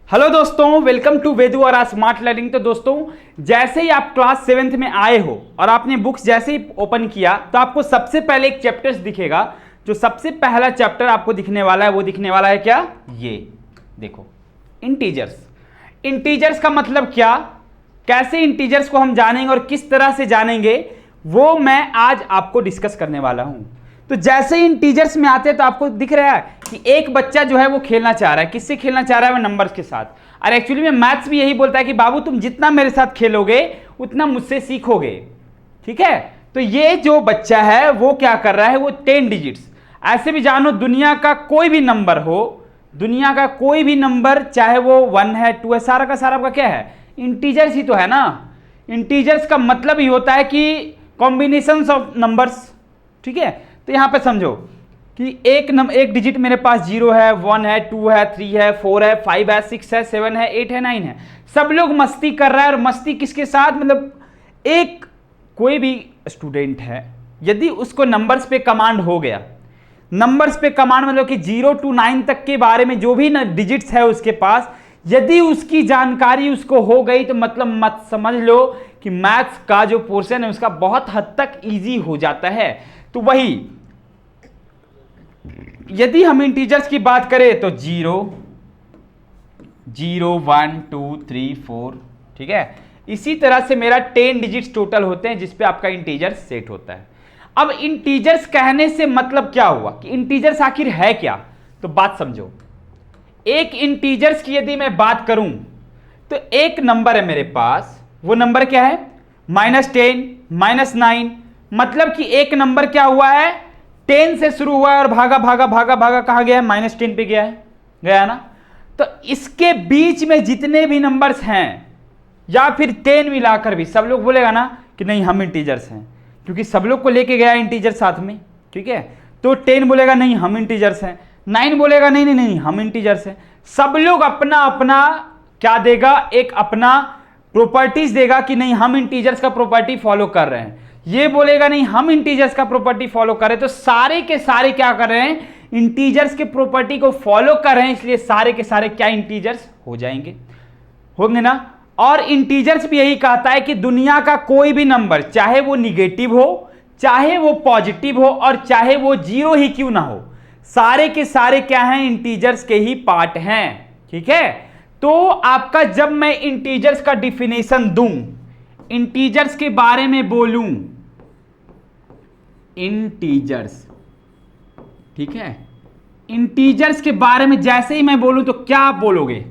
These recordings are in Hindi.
हेलो दोस्तों, वेलकम टू वेदू और स्मार्ट लर्निंग। तो दोस्तों, जैसे ही आप क्लास 7th में आए हो और आपने बुक्स जैसे ही ओपन किया तो आपको सबसे पहले एक चैप्टर्स दिखेगा। जो सबसे पहला चैप्टर आपको दिखने वाला है वो दिखने वाला है क्या? ये देखो, इंटीजर्स। इंटीजर्स का मतलब क्या, कैसे इंटीजर्स को हम जानेंगे और किस तरह से जानेंगे, वो मैं आज आपको डिस्कस करने वाला हूं। तो जैसे ही इंटीजर्स में आते हैं तो आपको दिख रहा है कि एक बच्चा जो है वो खेलना चाह रहा है। किससे खेलना चाह रहा है? वो नंबर्स के साथ। और एक्चुअली में मैथ्स भी यही बोलता है कि बाबू तुम जितना मेरे साथ खेलोगे उतना मुझसे सीखोगे। ठीक है, तो ये जो बच्चा है वो क्या कर रहा है, वो 10 डिजिट्स। ऐसे भी जानो, दुनिया का कोई भी नंबर हो, दुनिया का कोई भी नंबर, चाहे वो 1 है 2 है, सारा का सारा आपका क्या है? इंटीजर्स ही तो है ना। इंटीजर्स का मतलब ही होता है कि कॉम्बिनेशंस ऑफ नंबर्स। ठीक है, तो यहां पे समझो कि एक डिजिट मेरे पास 0 है, 1 है, 2 है, 3 है, 4 है, 5 है, 6 है, 7 है, 8 है, 9 है। सब लोग मस्ती कर रहा है। और मस्ती किसके साथ? मतलब एक कोई भी स्टूडेंट है, यदि उसको नंबर्स पे कमांड हो गया, नंबर्स पे कमांड मतलब कि 0 to 9 तक के बारे में जो भी डिजिट्स है उसके पास, यदि उसकी जानकारी उसको हो गई तो मतलब मत समझ लो कि मैथ्स का जो पोर्शन है उसका बहुत हद तक इजी हो जाता है। तो वही, यदि हम इंटीजर्स की बात करें तो 0 0 1 2 3 4, ठीक है। इसी तरह से मेरा 10 डिजिट्स टोटल होते हैं जिसपे आपका इंटीजर्स सेट होता है। अब इंटीजर्स कहने से मतलब क्या हुआ कि इंटीजर्स आखिर है क्या? तो बात समझो, एक इंटीजर्स की यदि मैं बात करूं तो एक नंबर है मेरे पास, वो नंबर क्या है? -10 -9। मतलब कि एक नंबर क्या हुआ है? 10 से शुरू हुआ है और भागा भागा भागा भागा कहां गया है? -10 पे गया है, गया ना। तो इसके बीच में जितने भी नंबर्स हैं या फिर 10 मिलाकर भी, सब लोग बोलेगा ना कि नहीं हम इंटीजर्स हैं, क्योंकि सब लोग को लेके गया इंटीजर साथ में। ठीक है, तो 10 बोलेगा नहीं हम इंटीजर्स हैं, 9 बोलेगा नहीं नहीं नहीं हम इंटीजर्स हैं। सब लोग अपना अपना क्या देगा? एक अपना प्रॉपर्टीज देगा कि नहीं हम इंटीजर्स का प्रॉपर्टी फॉलो कर रहे हैं। ये बोलेगा नहीं हम इंटीजर्स का प्रॉपर्टी फॉलो कर रहे हैं। तो सारे के सारे क्या कर रहे हैं? इंटीजर्स के प्रॉपर्टी को फॉलो कर रहे हैं, इसलिए सारे के सारे क्या इंटीजर्स हो जाएंगे, होंगे ना। और इंटीजर्स भी यही कहता है कि दुनिया का कोई भी नंबर, चाहे वो निगेटिव हो, चाहे वो पॉजिटिव हो, और चाहे वो 0 ही क्यों ना हो, सारे के सारे क्या हैं? इंटीजर्स के ही पार्ट हैं। ठीक है, तो आपका जब मैं इंटीजर्स का डिफिनेशन दूं, इंटीजर्स के बारे में बोलूं, इंटीजर्स, ठीक है, इंटीजर्स के बारे में जैसे ही मैं बोलूं तो क्या आप बोलोगे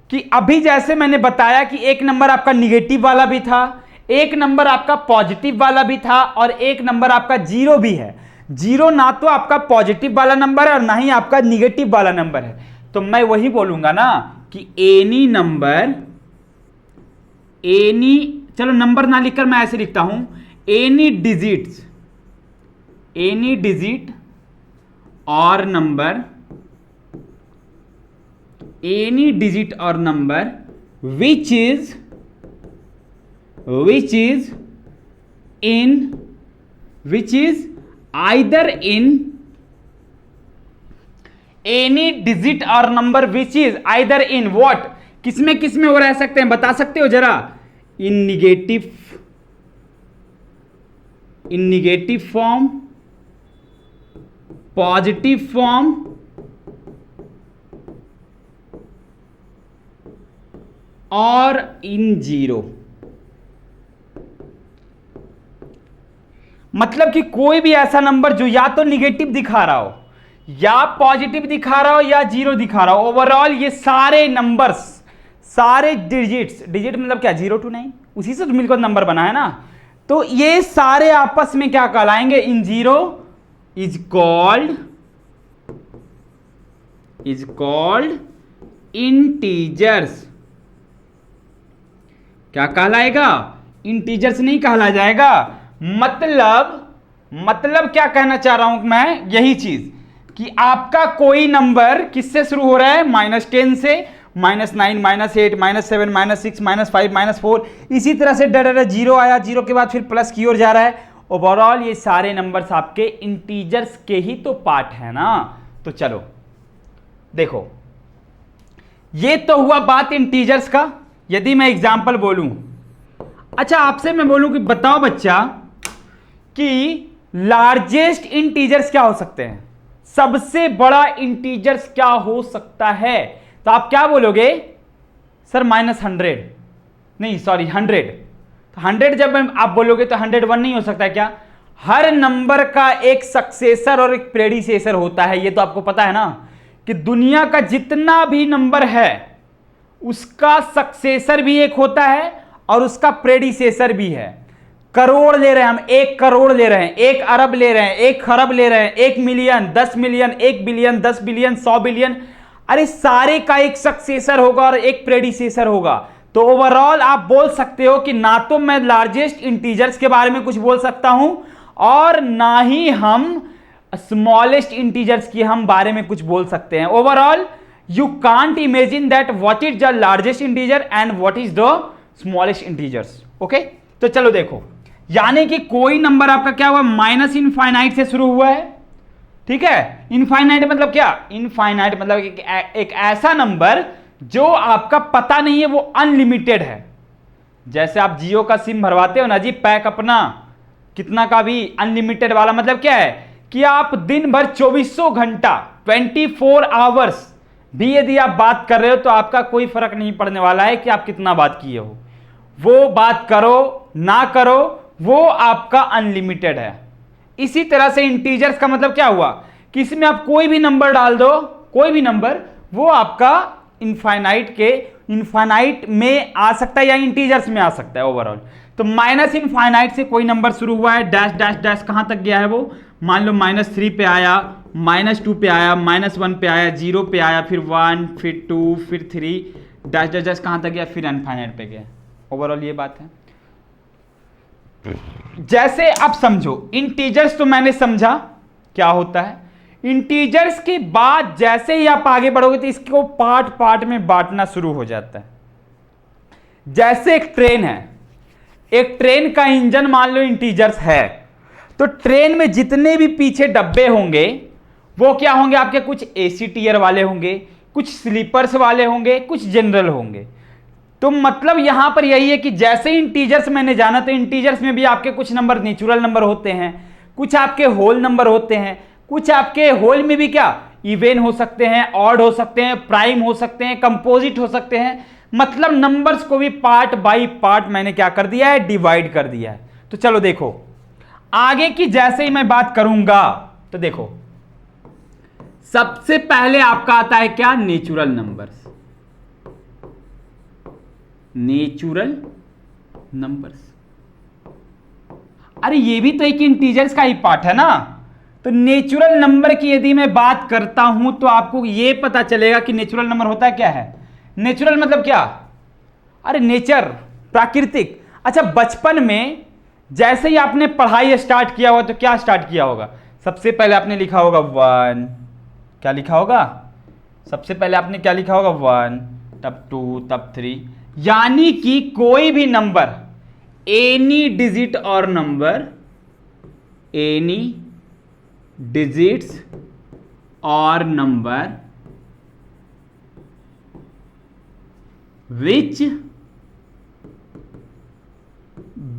कि अभी जैसे मैंने बताया कि एक नंबर आपका निगेटिव वाला भी था, एक नंबर आपका पॉजिटिव वाला भी था, और एक नंबर आपका 0 भी है। 0 ना तो आपका पॉजिटिव वाला नंबर है और ना ही आपका निगेटिव वाला नंबर है। तो मैं वही बोलूंगा ना कि एनी नंबर, एनी, चलो नंबर ना लिखकर मैं ऐसे लिखता हूं, एनी डिजिट्स, एनी डिजिट और नंबर, एनी डिजिट और number which is either in, any digit और number which is either in what, किसमें किसमें वो रह सकते हैं बता सकते हो जरा? इन निगेटिव फॉर्म, पॉजिटिव फॉर्म, और इन 0। मतलब कि कोई भी ऐसा नंबर जो या तो निगेटिव दिखा रहा हो, या पॉजिटिव दिखा रहा हो, या 0 दिखा रहा हो, ओवरऑल ये सारे नंबर्स, सारे डिजिट्स, डिजिट मतलब क्या? 0 to 9, उसी से तो मिलकर नंबर बना है ना। तो ये सारे आपस में क्या कहलाएंगे? इन 0 इज कॉल्ड इंटीजर्स। क्या कहलाएगा? इंटीजर्स नहीं कहला जाएगा। मतलब क्या कहना चाह रहा हूं मैं? यही चीज कि आपका कोई नंबर किससे शुरू हो रहा है? -10 से, -9, -8, -7, -6, -5, -4, इसी तरह से डर 0 आया, 0 के बाद फिर प्लस की ओर जा रहा है। ओवरऑल ये सारे नंबर्स आपके इंटीजर्स के ही तो पार्ट है ना। तो चलो देखो, ये तो हुआ बात इंटीजर्स का। यदि मैं एग्जाम्पल बोलूं, अच्छा आपसे मैं बोलूं कि बताओ बच्चा कि लार्जेस्ट इंटीजर्स क्या हो सकते हैं, सबसे बड़ा इंटीजर्स क्या हो सकता है, तो आप क्या बोलोगे सर -100, नहीं सॉरी 100। तो 100 जब आप बोलोगे तो 101 नहीं हो सकता क्या? हर नंबर का एक सक्सेसर और एक प्रेडिसेसर होता है, ये तो आपको पता है ना, कि दुनिया का जितना भी नंबर है उसका सक्सेसर भी एक होता है और उसका प्रेडिसेसर भी है। करोड़ ले रहे हैं हम, 1 करोड़ ले रहे हैं, 1 अरब ले रहे हैं, 1 खरब ले रहे हैं, 1 million, 10 million, 1 billion, 10 billion, 100 billion, अरे सारे का एक सक्सेसर होगा और एक प्रेडिसेसर होगा। तो ओवरऑल आप बोल सकते हो कि ना तो मैं लार्जेस्ट इंटीजर्स के बारे में कुछ बोल सकता हूं और ना ही हम स्मॉलेस्ट इंटीजर्स की हम बारे में कुछ बोल सकते हैं। Overall you can't imagine that what is the largest integer and what is the smallest integers. Okay, तो चलो देखो, यानी कि कोई नंबर आपका क्या हुआ, माइनस इनफाइनाइट से शुरू हुआ है, ठीक है। इनफाइनाइट मतलब क्या, इनफाइनाइट मतलब एक ऐसा नंबर जो आपका पता नहीं है, वो अनलिमिटेड है। जैसे आप जियो का सिम भरवाते हो ना जी, पैक अपना कितना का भी अनलिमिटेड वाला, मतलब क्या है कि आप दिन भर 2400 घंटा 24 आवर्स भी यदि आप बात कर रहे हो तो आपका कोई फर्क नहीं पड़ने वाला है कि आप कितना बात किए हो, वो बात करो ना करो वो आपका अनलिमिटेड है। इसी तरह से इंटीजर्स का मतलब क्या हुआ कि इसमें आप कोई भी नंबर डाल दो, कोई भी नंबर, वो आपका इनफाइनाइट में आ सकता है या इंटीजर्स में आ सकता है ओवरऑल। तो माइनस इनफाइनाइट से कोई नंबर शुरू हुआ है, डैश डैश डैश कहां तक गया है वो, मान लो -3 पे आया, -2 पे आया, -1 पे आया, 0 पे आया, फिर 1, फिर 2, फिर 3, डैश डैश डैश कहां तक गया, फिर इनफाइनाइट पे गया। ओवरऑल ये बात है। जैसे आप समझो, इंटीजर्स तो मैंने समझा क्या होता है। इंटीजर्स के बाद जैसे ही आप आगे बढ़ोगे तो इसको पार्ट पार्ट में बांटना शुरू हो जाता है। जैसे एक ट्रेन है, एक ट्रेन का इंजन मान लो इंटीजर्स है, तो ट्रेन में जितने भी पीछे डब्बे होंगे वो क्या होंगे आपके, कुछ एसी टियर वाले होंगे, कुछ स्लीपर्स वाले होंगे, कुछ जनरल होंगे। तो मतलब यहां पर यही है कि जैसे इंटीजर्स मैंने जाना, तो इंटीजर्स में भी आपके कुछ नंबर नेचुरल नंबर होते हैं, कुछ आपके होल नंबर होते हैं, कुछ आपके होल में भी क्या इवन हो सकते हैं, ऑड हो सकते हैं, प्राइम हो सकते हैं, कंपोजिट हो सकते हैं। मतलब नंबर्स को भी पार्ट बाय पार्ट मैंने क्या कर दिया है, डिवाइड कर दिया है। तो चलो देखो आगे की जैसे ही मैं बात करूंगा तो देखो, सबसे पहले आपका आता है क्या, नेचुरल नंबर्स। नेचुरल नंबर्स, अरे ये भी तो एक इंटीजर्स का ही पार्ट है ना। तो नेचुरल नंबर की यदि मैं बात करता हूं तो आपको ये पता चलेगा कि नेचुरल नंबर होता है क्या है। नेचुरल मतलब क्या, अरे नेचर, प्राकृतिक। अच्छा बचपन में जैसे ही आपने पढ़ाई स्टार्ट किया होगा तो क्या स्टार्ट किया होगा, सबसे पहले आपने लिखा होगा 1, क्या लिखा होगा, सबसे पहले आपने क्या लिखा होगा 1, तब 2, तब 3, यानी कि कोई भी नंबर, एनी डिजिट और नंबर, एनी डिजिट्स और नंबर which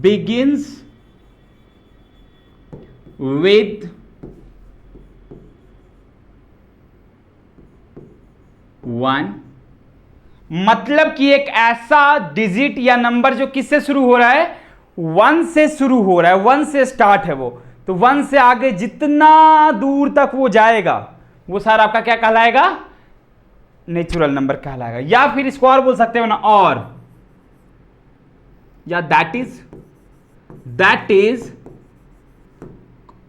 begins with 1, मतलब कि एक ऐसा डिजिट या नंबर जो किससे शुरू हो रहा है, 1 से शुरू हो रहा है, 1 से स्टार्ट है वो। तो 1 से आगे जितना दूर तक वो जाएगा वो सारा आपका क्या कहलाएगा, नेचुरल नंबर कहलाएगा। या फिर इसको और बोल सकते हो ना, और, या that is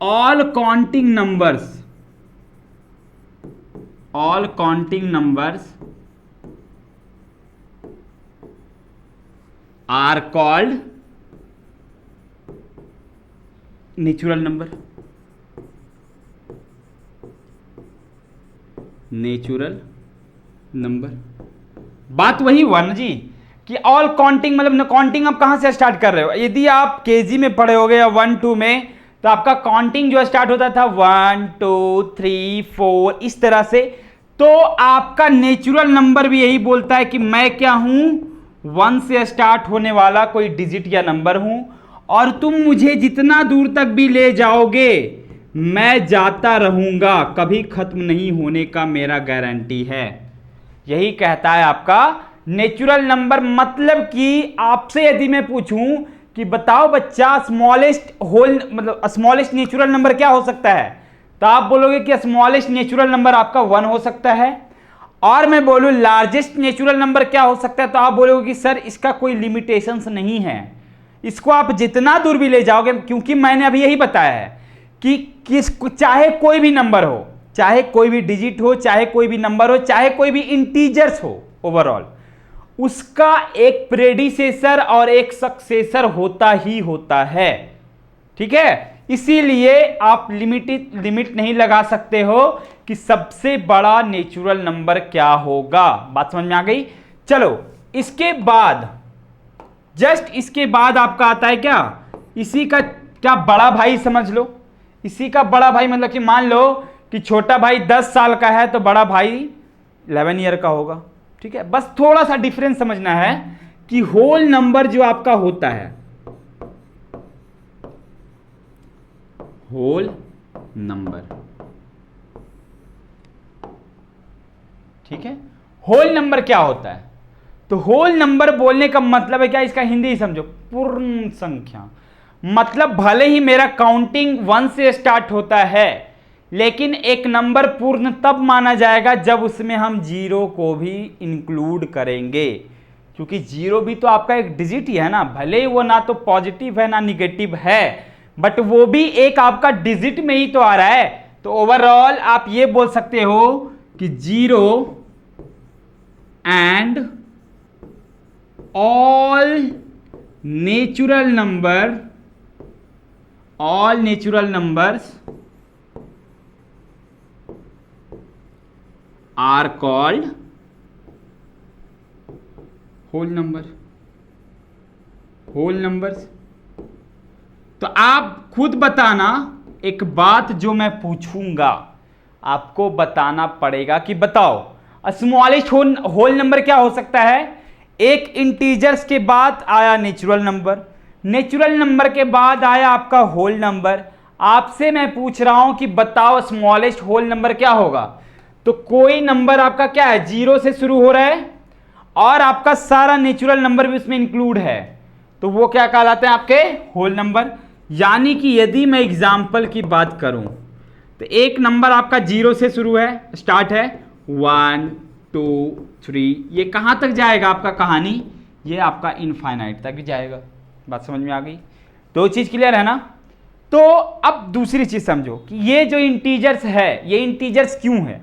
all counting numbers are called natural number. Natural number, बात वही हुआ ना जी कि ऑल काउंटिंग, मतलब काउंटिंग आप कहां से स्टार्ट कर रहे हो। यदि आप केजी में पढ़े होगे या 1, 2 में, तो आपका काउंटिंग जो स्टार्ट होता था 1, 2, 3, 4 इस तरह से। तो आपका नेचुरल नंबर भी यही बोलता है कि मैं क्या हूं, 1 से स्टार्ट होने वाला कोई डिजिट या नंबर हूं, और तुम मुझे जितना दूर तक भी ले जाओगे मैं जाता रहूंगा, कभी खत्म नहीं होने का मेरा गारंटी है। यही कहता है आपका नेचुरल नंबर। मतलब कि आपसे यदि मैं पूछूं कि बताओ बच्चा स्मॉलेस्ट होल मतलब स्मॉलेस्ट नेचुरल नंबर क्या हो सकता है, तो आप बोलोगे कि स्मॉलेस्ट नेचुरल नंबर आपका 1 हो सकता है। और मैं बोलूं लार्जेस्ट नेचुरल नंबर क्या हो सकता है, तो आप बोलोगे कि सर इसका कोई लिमिटेशंस नहीं है, इसको आप जितना दूर भी ले जाओगे, क्योंकि मैंने अभी यही बताया है कि चाहे कोई भी नंबर हो, चाहे कोई भी डिजिट हो, चाहे कोई भी नंबर हो, चाहे कोई भी इंटीजर्स हो, ओवरऑल उसका एक प्रेडिसेसर और एक सक्सेसर होता ही होता है। ठीक है, इसीलिए आप लिमिट नहीं लगा सकते हो कि सबसे बड़ा नेचुरल नंबर क्या होगा। बात समझ में आ गई। चलो इसके बाद जस्ट इसके बाद आपका आता है क्या, इसी का क्या बड़ा भाई समझ लो। इसी का बड़ा भाई मतलब कि मान लो कि छोटा भाई 10 साल का है तो बड़ा भाई 11 ईयर का होगा। ठीक है, बस थोड़ा सा डिफरेंस समझना है कि होल नंबर जो आपका होता है, होल नंबर, ठीक है, होल नंबर क्या होता है, तो होल नंबर बोलने का मतलब है क्या, इसका हिंदी समझो, पूर्ण संख्या। मतलब भले ही मेरा काउंटिंग 1 से स्टार्ट होता है, लेकिन एक नंबर पूर्ण तब माना जाएगा जब उसमें हम 0 को भी इंक्लूड करेंगे, क्योंकि 0 भी तो आपका एक डिजिट ही है ना, भले ही वो ना तो पॉजिटिव है ना निगेटिव है, बट वो भी एक आपका डिजिट में ही तो आ रहा है। तो ओवरऑल आप ये बोल सकते हो कि 0 and all natural numbers are called whole numbers। तो आप खुद बताना, एक बात जो मैं पूछूंगा आपको बताना पड़ेगा कि बताओ स्मॉलेस्ट होल नंबर क्या हो सकता है। एक इंटीजर्स के बाद आया नेचुरल नंबर, नेचुरल नंबर के बाद आया आपका होल नंबर। आपसे मैं पूछ रहा हूं कि बताओ स्मॉलेस्ट होल नंबर क्या होगा, तो कोई नंबर आपका क्या है 0 से शुरू हो रहा है और आपका सारा नेचुरल नंबर भी उसमें इंक्लूड है, तो वो क्या कहलाते हैं आपके होल नंबर। यानी कि यदि मैं एग्जाम्पल की बात करूं तो एक नंबर आपका 0 से शुरू है, स्टार्ट है 1 2 3, ये कहां तक जाएगा आपका कहानी, ये आपका इनफाइनाइट तक भी जाएगा। बात समझ में आ गई, दो चीज क्लियर है ना। तो अब दूसरी चीज समझो कि ये जो इंटीजर्स है, ये इंटीजर्स क्यों है,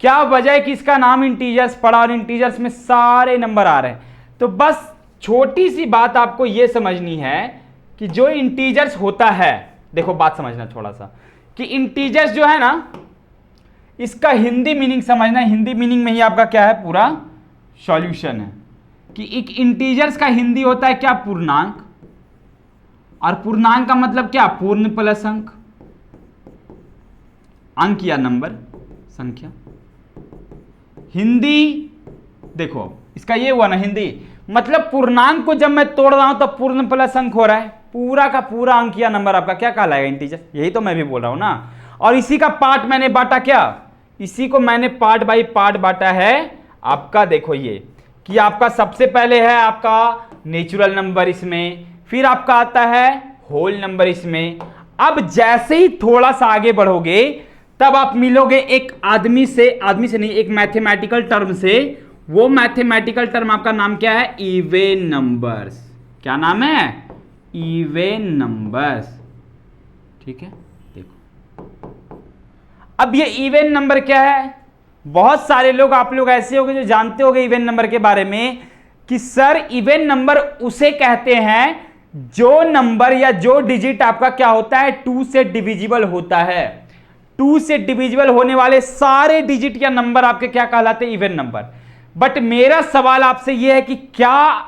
क्या वजह है कि इसका नाम इंटीजर्स पड़ा और इंटीजर्स में सारे नंबर आ रहे हैं। तो बस छोटी सी बात आपको ये समझनी है कि जो इंटीजर्स होता है, देखो बात समझना थोड़ा सा, कि इंटीजर्स जो है ना, इसका हिंदी मीनिंग समझना, हिंदी मीनिंग में ही आपका क्या है पूरा सॉल्यूशन है। कि एक इंटीजर्स का हिंदी होता है क्या, पूर्णांक, और पूर्णांक का मतलब क्या, पूर्ण प्लस अंक, अंक या नंबर संख्या। हिंदी देखो इसका ये हुआ ना, हिंदी मतलब पूर्णांक को जब मैं तोड़ रहा हूं तब पूर्ण प्लस अंक हो रहा है, पूरा का पूरा अंक या नंबर आपका क्या कहलाएगा, इंटीजर। यही तो मैं भी बोल रहा हूं ना। और इसी का पार्ट मैंने बांटा क्या, इसी को मैंने पार्ट बाय पार्ट बांटा है आपका। देखो ये कि आपका सबसे पहले है आपका नेचुरल नंबर इसमें, फिर आपका आता है होल नंबर इसमें। अब जैसे ही थोड़ा सा आगे बढ़ोगे तब आप मिलोगे एक आदमी से नहीं, एक मैथमेटिकल टर्म से। वो मैथमेटिकल टर्म आपका नाम क्या है, इवन नंबर्स। क्या नाम है, इवन नंबर्स। ठीक है, देखो अब ये इवन नंबर क्या है। बहुत सारे लोग, आप लोग ऐसे होंगे जो जानते होंगे इवन नंबर के बारे में कि सर इवन नंबर उसे कहते हैं जो नंबर या जो डिजिट आपका क्या होता है, 2 से डिविजिबल होता है। 2 से डिविजिबल होने वाले सारे डिजिट या नंबर आपके क्या कहलाते हैं, इवन नंबर। बट मेरा सवाल आपसे यह है कि क्या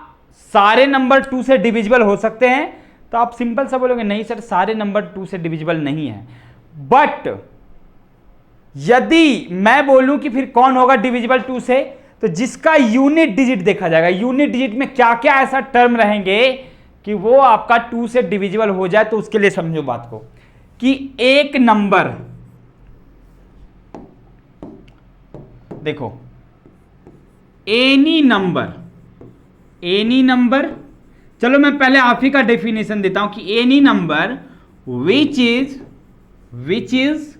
सारे नंबर 2 से डिविजिबल हो सकते हैं, तो आप सिंपल सा बोलोगे नहीं सर सारे नंबर 2 से डिविजिबल नहीं है। बट यदि मैं बोलूं कि फिर कौन होगा डिविजिबल 2 से, तो जिसका यूनिट डिजिट देखा जाएगा। यूनिट डिजिट में क्या क्या ऐसा टर्म रहेंगे कि वो आपका 2 से डिविजिबल हो जाए। तो उसके लिए समझो बात को कि एक नंबर, देखो एनी नंबर, चलो मैं पहले आप ही का डेफिनेशन देता हूं कि any number which is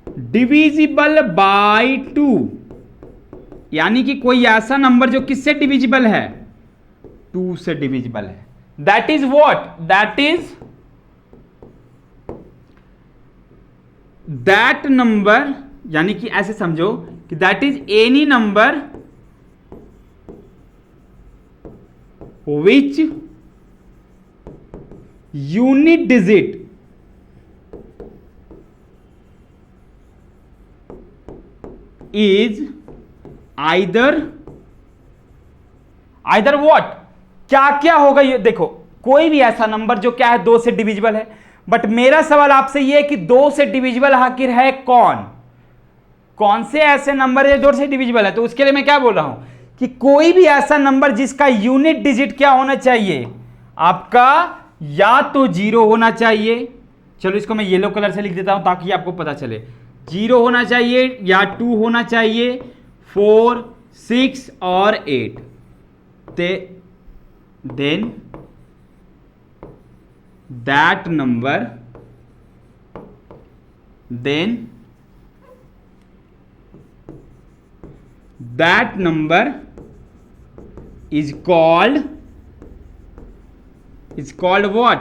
divisible by 2, यानी कि कोई ऐसा नंबर जो किससे डिविजिबल है, 2 से डिविजिबल है। That is what, that number, यानी कि ऐसे समझो कि that is any number which unit digit is either what, क्या क्या होगा ये देखो। कोई भी ऐसा नंबर जो क्या है 2 से डिविजिबल है, बट मेरा सवाल आपसे ये है कि 2 से डिविजिबल आखिर है कौन से ऐसे नंबर है 2 से डिविजिबल है। तो उसके लिए मैं क्या बोल रहा हूं कि कोई भी ऐसा नंबर जिसका यूनिट डिजिट क्या होना चाहिए आपका, या तो 0 होना चाहिए, चलो इसको मैं येलो कलर से लिख देता हूं ताकि आपको पता चले, 0 होना चाहिए या 2 होना चाहिए, 4, 6 और 8, then that number is called what,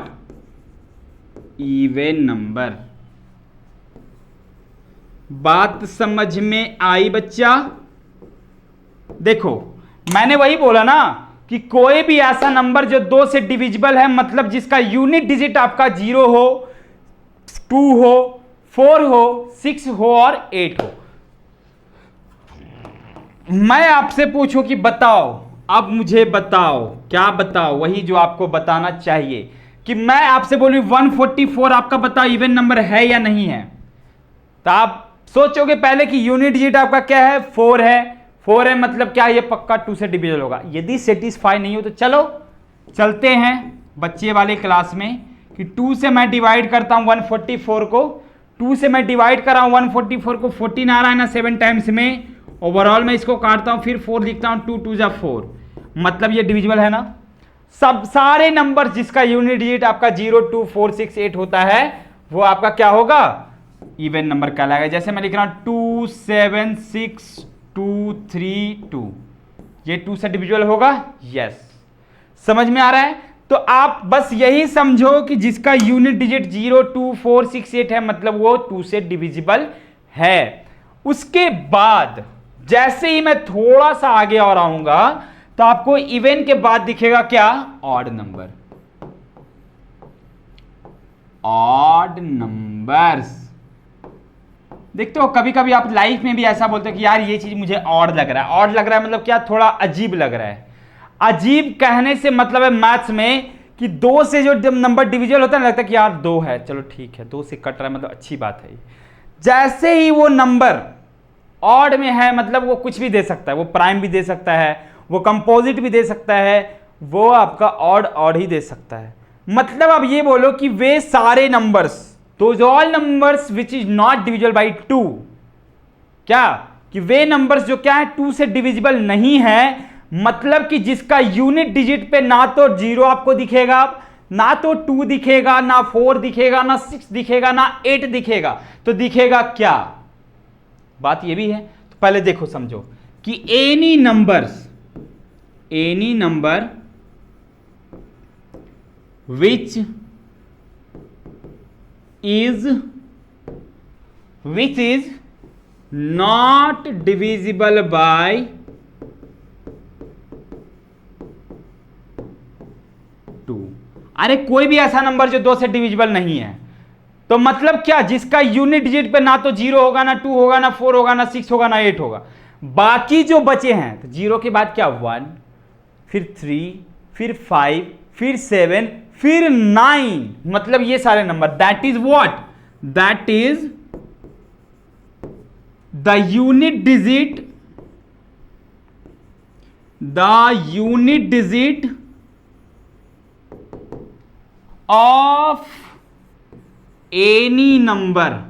even number. बात समझ में आई बच्चा? देखो मैंने वही बोला ना कि कोई भी ऐसा नंबर जो 2 से डिविजिबल है, मतलब जिसका यूनिट डिजिट आपका 0 हो, 2 हो, 4 हो, 6 हो और 8 हो। मैं आपसे पूछूं कि बताओ, अब मुझे बताओ, क्या बताओ, वही जो आपको बताना चाहिए कि मैं आपसे बोलूं 144 आपका बताओ इवन नंबर है या नहीं है। तो आप सोचोगे पहले कि यूनिट डिजिट आपका क्या है, 4 है, मतलब क्या ये पक्का 2 से डिविजिबल होगा। यदि सेटिस्फाई नहीं हो तो चलो चलते हैं बच्चे वाले क्लास में कि 2 से मैं डिवाइड करता हूं 144 को, 2 से मैं डिवाइड कर रहा हूं 144 को, 14 आ रहा है ना 7 टाइम्स में, ओवरऑल मैं इसको काटता हूं, फिर 4 लिखता हूं, 2 2 जा 4, मतलब ये डिविजिबल है ना। सब सारे नंबर जिसका यूनिट डिजिट आपका 0, 2, 4, 6, 8 होता है वो आपका क्या होगा, इवन नंबर कहलाएगा। जैसे मैं लिख रहा हूं 2 7 6 2 3 2, ये 2 से डिविजिबल होगा, यस। समझ में आ रहा है? तो आप बस यही समझो कि जिसका यूनिट डिजिट 0, 2, 4, 6, 8 है, मतलब वो 2 से डिविजिबल है। उसके बाद जैसे ही मैं थोड़ा सा आगे और आऊंगा तो आपको इवन के बाद दिखेगा क्या, ऑड नंबर्स। देखते हो कभी कभी आप लाइफ में भी ऐसा बोलते हो कि यार ये चीज मुझे ऑड लग रहा है। ऑड लग रहा है मतलब क्या, थोड़ा अजीब लग रहा है। अजीब कहने से मतलब है मैथ्स में कि 2 से जो नंबर डिविजिबल होता है लगता है कि यार 2 है, चलो ठीक है, 2 से कट रहा है मतलब अच्छी बात है। जैसे ही वो नंबर ऑड में है मतलब वो कुछ भी दे सकता है, वो प्राइम भी दे सकता है, वो कंपोजिट भी दे सकता है, वो आपका ऑड ही दे सकता है। मतलब अब ये बोलो कि वे सारे numbers, those all numbers which is not divisible by 2, क्या कि वे नंबर्स जो क्या है 2 से डिविजिबल नहीं है, मतलब कि जिसका यूनिट डिजिट पे ना तो 0 आपको दिखेगा, ना तो 2 दिखेगा, ना 4 दिखेगा, ना 6 दिखेगा, ना 8 दिखेगा, तो दिखेगा क्या। बात ये भी है। तो पहले देखो समझो कि any number which is not divisible by 2। अरे कोई भी ऐसा नंबर जो 2 से डिविजिबल नहीं है, तो मतलब क्या, जिसका यूनिट डिजिट पे ना तो 0 होगा, ना 2 होगा, ना 4 होगा, ना 6 होगा, ना 8 होगा। बाकी जो बचे हैं तो 0 के बाद क्या 1, फिर 3, फिर 5, फिर 7, फिर 9, मतलब ये सारे number, that is what, that is the unit digit of any number,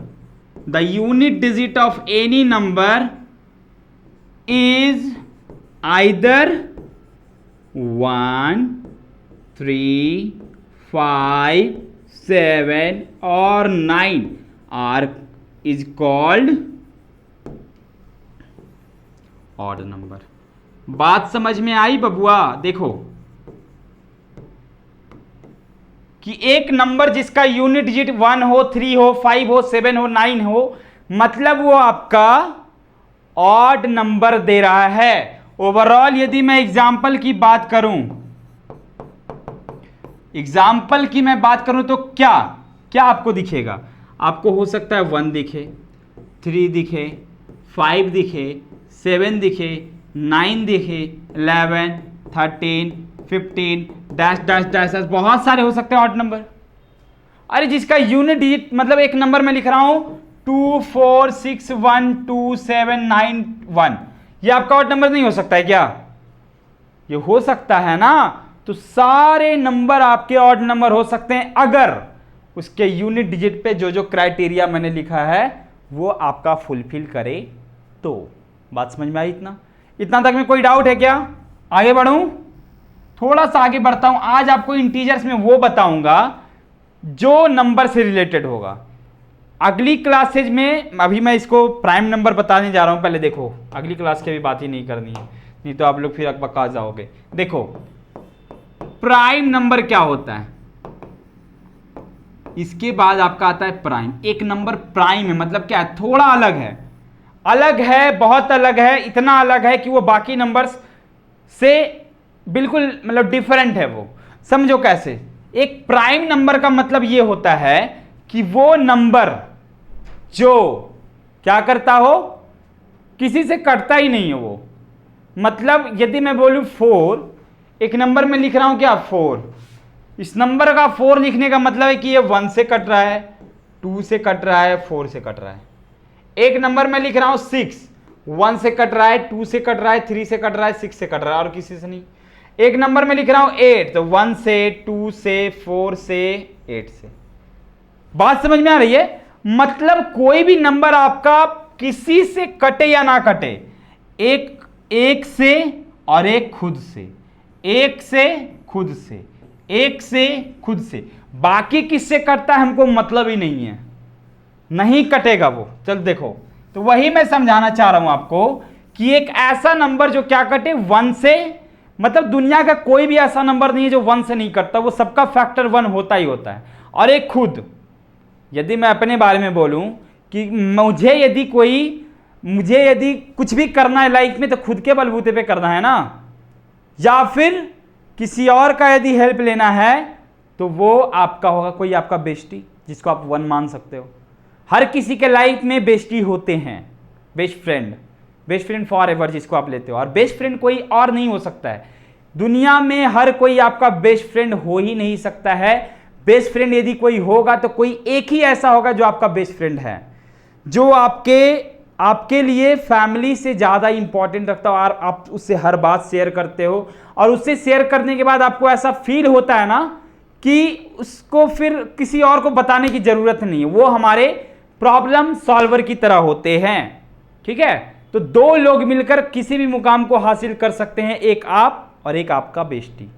the unit digit of any number is either 1, 3, 5, 7 or 9 are is called odd number. बात समझ में आई बबुआ? देखो कि एक नंबर जिसका यूनिट डिजिट 1 हो, 3 हो, 5 हो, 7 हो, 9 हो, मतलब वो आपका ऑड नंबर दे रहा है। ओवरऑल यदि मैं एग्जाम्पल की बात करूं तो क्या क्या आपको दिखेगा? आपको हो सकता है 1 दिखे, 3 दिखे, 5 दिखे, 7 दिखे, 9 दिखे, 11, 13, 15 डैश डैश डैश डैश, बहुत सारे हो सकते हैं ऑड नंबर। अरे जिसका यूनिट डिजिट मतलब एक नंबर में लिख रहा हूं 2, 4, 6, 1, 2, 7, 9, 1, ये आपका ऑड नंबर नहीं हो सकता है क्या? ये हो सकता है ना। तो सारे नंबर आपके ऑड नंबर हो सकते हैं अगर उसके यूनिट डिजिट पे जो जो क्राइटेरिया मैंने लिखा है वो आपका फुलफिल करे तो। बात समझ में आई? इतना तक में कोई डाउट है क्या? आगे बढ़ूं? थोड़ा सा आगे बढ़ता हूं। आज आपको इंटीजर्स में वो बताऊंगा जो नंबर से रिलेटेड होगा। अगली क्लासेज में अभी मैं इसको प्राइम नंबर बताने जा रहा हूं। पहले देखो, अगली क्लास की भी बात ही नहीं करनी है, नहीं तो आप लोग फिर अकबका जाओगे। देखो प्राइम नंबर क्या होता है, इसके बाद आपका आता है प्राइम। एक नंबर प्राइम है मतलब क्या है? थोड़ा अलग है, बहुत अलग है, इतना अलग है कि वो बाकी नंबर्स से बिल्कुल मतलब डिफरेंट है। वो समझो कैसे। एक प्राइम नंबर का मतलब ये होता है कि वो नंबर जो क्या करता हो, किसी से कटता ही नहीं है वो। मतलब यदि मैं बोलूं 4, एक नंबर में लिख रहा हूं क्या 4, इस नंबर का 4 लिखने का मतलब है कि ये 1 से कट रहा है, 2 से कट रहा है, 4 से कट रहा है। एक नंबर में लिख रहा हूं 6, 1 से कट रहा है, 2 से कट रहा है, 3 से कट रहा है, 6 से कट रहा है और किसी से नहीं। एक नंबर में लिख रहा हूं 8, तो 1 से, 2 से, 4 से, 8 से। बात समझ में आ रही है? मतलब कोई भी नंबर आपका किसी से कटे या ना कटे, एक से और एक खुद से, एक से खुद से, एक से खुद से, बाकी किससे कटता है हमको मतलब ही नहीं है, नहीं कटेगा वो। चल देखो, तो वही मैं समझाना चाह रहा हूं आपको कि एक ऐसा नंबर जो क्या कटे 1 से, मतलब दुनिया का कोई भी ऐसा नंबर नहीं है जो 1 से नहीं कटता, वो सबका फैक्टर 1 होता ही होता है। और एक खुद, यदि मैं अपने बारे में बोलूं कि मुझे यदि कुछ भी करना है लाइफ में तो खुद के बलबूते पे करना है ना, या फिर किसी और का यदि हेल्प लेना है तो वो आपका होगा कोई आपका बेस्टी, जिसको आप 1 मान सकते हो। हर किसी के लाइफ में बेस्टी होते हैं, बेस्ट फ्रेंड फॉर एवर जिसको आप लेते हो। और बेस्ट फ्रेंड कोई और नहीं हो सकता है दुनिया में, हर कोई आपका बेस्ट फ्रेंड हो ही नहीं सकता है। बेस्ट फ्रेंड यदि कोई होगा तो कोई एक ही ऐसा होगा जो आपका बेस्ट फ्रेंड है, जो आपके लिए फैमिली से ज़्यादा इंपॉर्टेंट रखता हो और आप उससे हर बात शेयर करते हो, और उससे शेयर करने के बाद आपको ऐसा फील होता है ना कि उसको फिर किसी और को बताने की ज़रूरत नहीं है। वो हमारे प्रॉब्लम सॉल्वर की तरह होते हैं, ठीक है। तो 2 लोग मिलकर किसी भी मुकाम को हासिल कर सकते हैं, एक आप और एक आपका बेस्टी,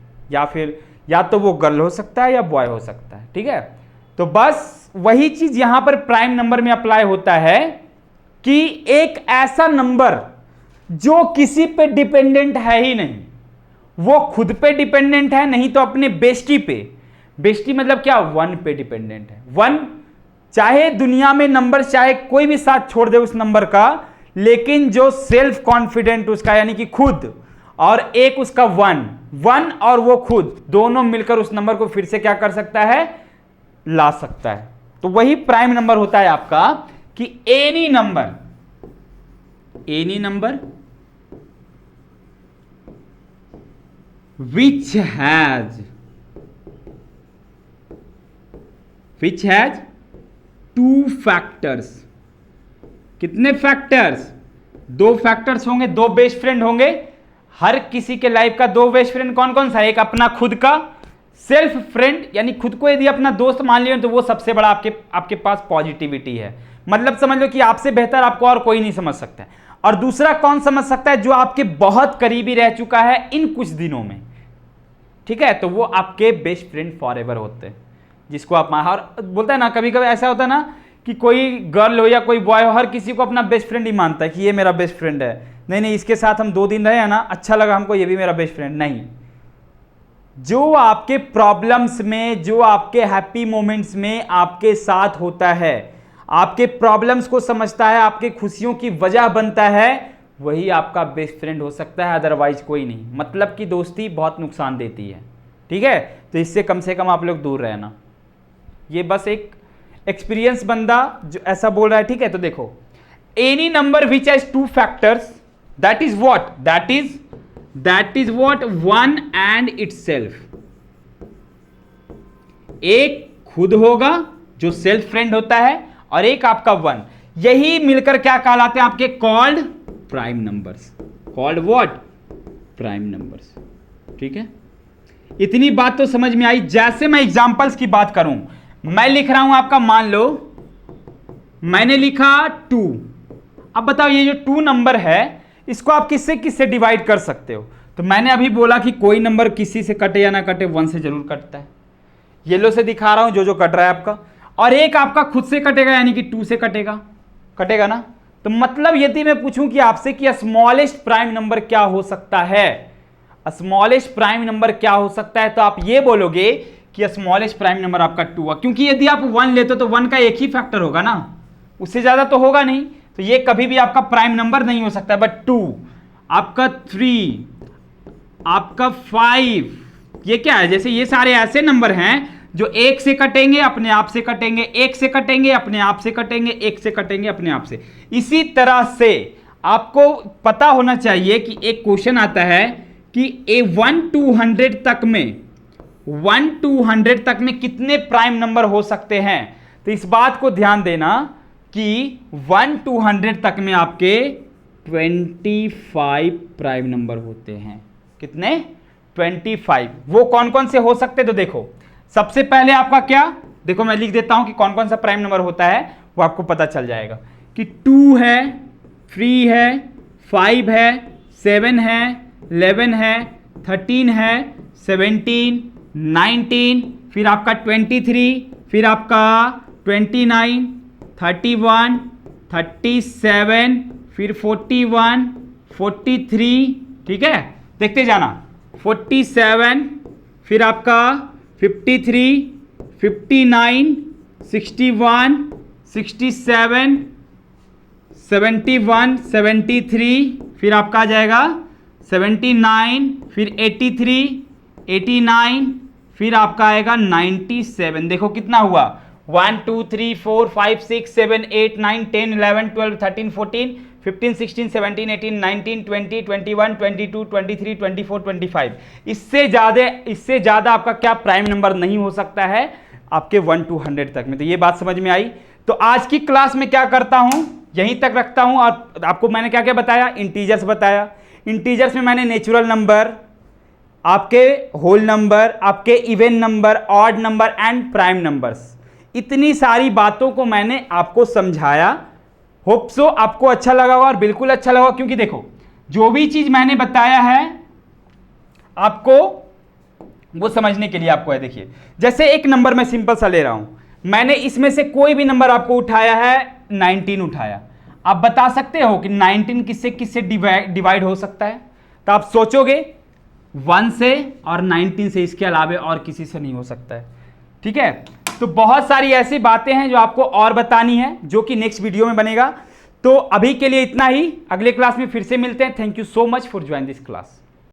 या तो वो गर्ल हो सकता है या बॉय हो सकता है, ठीक है। तो बस वही चीज यहां पर प्राइम नंबर में अप्लाई होता है कि एक ऐसा नंबर जो किसी पे डिपेंडेंट है ही नहीं, वो खुद पे डिपेंडेंट है, नहीं तो अपने बेस्टी पे। बेस्टी मतलब क्या? 1 पे डिपेंडेंट है। 1 चाहे दुनिया में नंबर चाहे कोई भी साथ छोड़ दे उस नंबर का, लेकिन जो सेल्फ कॉन्फिडेंट उसका यानी कि खुद, और एक उसका 1 और वो खुद दोनों मिलकर उस नंबर को फिर से क्या कर सकता है? ला सकता है। तो वही प्राइम नंबर होता है आपका कि any number which has 2 factors, कितने फैक्टर्स? 2 फैक्टर्स होंगे, 2 बेस्ट फ्रेंड होंगे। हर किसी के लाइफ का 2 बेस्ट फ्रेंड कौन कौन सा? एक अपना खुद का सेल्फ फ्रेंड, यानी खुद को यदि अपना दोस्त मान लिया तो वो सबसे बड़ा आपके पास पॉजिटिविटी है। मतलब समझ लो कि आपसे बेहतर आपको और कोई नहीं समझ सकता है। और दूसरा कौन समझ सकता है? जो आपके बहुत करीबी रह चुका है इन कुछ दिनों में, ठीक है, तो वो आपके बेस्ट फ्रेंड फॉरएवर होते हैं, जिसको आप और बोलता है ना, कभी कभी ऐसा होता है ना कि कोई गर्ल हो या कोई बॉय हो, हर किसी को अपना बेस्ट फ्रेंड ही मानता है कि ये मेरा बेस्ट फ्रेंड है। नहीं, इसके साथ हम 2 दिन रहे हैं ना, अच्छा लगा हमको, ये भी मेरा बेस्ट फ्रेंड। नहीं, जो आपके प्रॉब्लम्स में, जो आपके हैप्पी मोमेंट्स में आपके साथ होता है, आपके प्रॉब्लम्स को समझता है, आपके खुशियों की वजह बनता है, वही आपका बेस्ट फ्रेंड हो सकता है, अदरवाइज कोई नहीं। मतलब कि दोस्ती बहुत नुकसान देती है, ठीक है, तो इससे कम से कम आप लोग दूर रहना। ये बस एक एक्सपीरियंस बंदा जो ऐसा बोल रहा है, ठीक है। तो देखो, any number which has 2 factors, that is what? That is what? 1 and itself. एक खुद होगा जो सेल्फ फ्रेंड होता है, और एक आपका 1। यही मिलकर क्या कहलाते हैं? आपके called prime numbers. Called what? Prime numbers, ठीक है। इतनी बात तो समझ में आई। जैसे मैं एग्जांपल्स की बात करूं, मैं लिख रहा हूं आपका, मान लो मैंने लिखा 2। अब बताओ ये जो 2 नंबर है, इसको आप किससे किससे डिवाइड कर सकते हो? तो मैंने अभी बोला कि कोई नंबर किसी से कटे या ना कटे, 1 से जरूर कटता है। येलो से दिखा रहा हूं जो कट रहा है आपका, और एक आपका खुद से कटेगा, यानी कि 2 से कटेगा ना। तो मतलब यदि मैं पूछूं कि आपसे कि स्मॉलेस्ट प्राइम नंबर क्या हो सकता है, स्मॉलेस्ट प्राइम नंबर क्या हो सकता है, तो आप ये बोलोगे कि स्मॉलेस्ट प्राइम नंबर आपका 2 है, क्योंकि यदि आप 1 लेते हो तो 1 का एक ही फैक्टर होगा ना, उससे ज्यादा तो होगा नहीं, तो ये कभी भी आपका प्राइम नंबर नहीं हो सकता। बट 2, आपका 3, आपका 5, ये क्या है? जैसे ये सारे ऐसे नंबर हैं जो 1 से कटेंगे, अपने आप से कटेंगे, 1 से कटेंगे, अपने आप से कटेंगे, 1 से कटेंगे, अपने आप से। इसी तरह से आपको पता होना चाहिए कि एक क्वेश्चन आता है कि 1 to 100 तक में, 1 to 100 तक में कितने प्राइम नंबर हो सकते हैं। तो इस बात को ध्यान देना कि 1 to 100 तक में आपके 25 प्राइम नंबर होते हैं। कितने? 25। वो कौन कौन से हो सकते? तो देखो, सबसे पहले आपका क्या, देखो मैं लिख देता हूं कि कौन कौन सा प्राइम नंबर होता है, वो आपको पता चल जाएगा कि 2 है, 3 है, 5 है, 7 है, 11 है, 13 है, 17, 19, फिर आपका 23, फिर आपका 29, 31, 37, फिर 41, 43, ठीक है, देखते जाना, 47, फिर आपका 53, 59, 61, 67, 71, 73, फिर आपका आ जाएगा 79, फिर 83, 89, फिर आपका आएगा 97। देखो कितना हुआ, 1 2 3 4 5 6 7 8 9 10 11 12 13 14 15 16 17 18 19 20 21 22 23 24 25। इससे ज़्यादा आपका क्या प्राइम नंबर नहीं हो सकता है आपके 1 to 100 तक में। तो ये बात समझ में आई। तो आज की क्लास में क्या करता हूं, यहीं तक रखता हूं। और आपको मैंने क्या क्या बताया, इंटीजर्स बताया। इंटीजर्स में मैंने नेचुरल नंबर, आपके होल नंबर, आपके even number, odd number and prime numbers, इतनी सारी बातों को मैंने आपको समझाया। होप सो आपको अच्छा लगा होगा, और बिल्कुल अच्छा लगा, क्योंकि देखो जो भी चीज मैंने बताया है आपको वो समझने के लिए आपको है। देखिए जैसे एक नंबर मैं सिंपल सा ले रहा हूं, मैंने इसमें से कोई भी नंबर आपको उठाया है, 19 उठाया। आप बता सकते हो कि 19 किससे किससे डिवाइड हो सकता है? तो आप सोचोगे 1 से और 19 से, इसके अलावा और किसी से नहीं हो सकता है। ठीक है, तो बहुत सारी ऐसी बातें हैं जो आपको और बतानी है, जो कि नेक्स्ट वीडियो में बनेगा। तो अभी के लिए इतना ही, अगले क्लास में फिर से मिलते हैं। Thank you so much for join this class.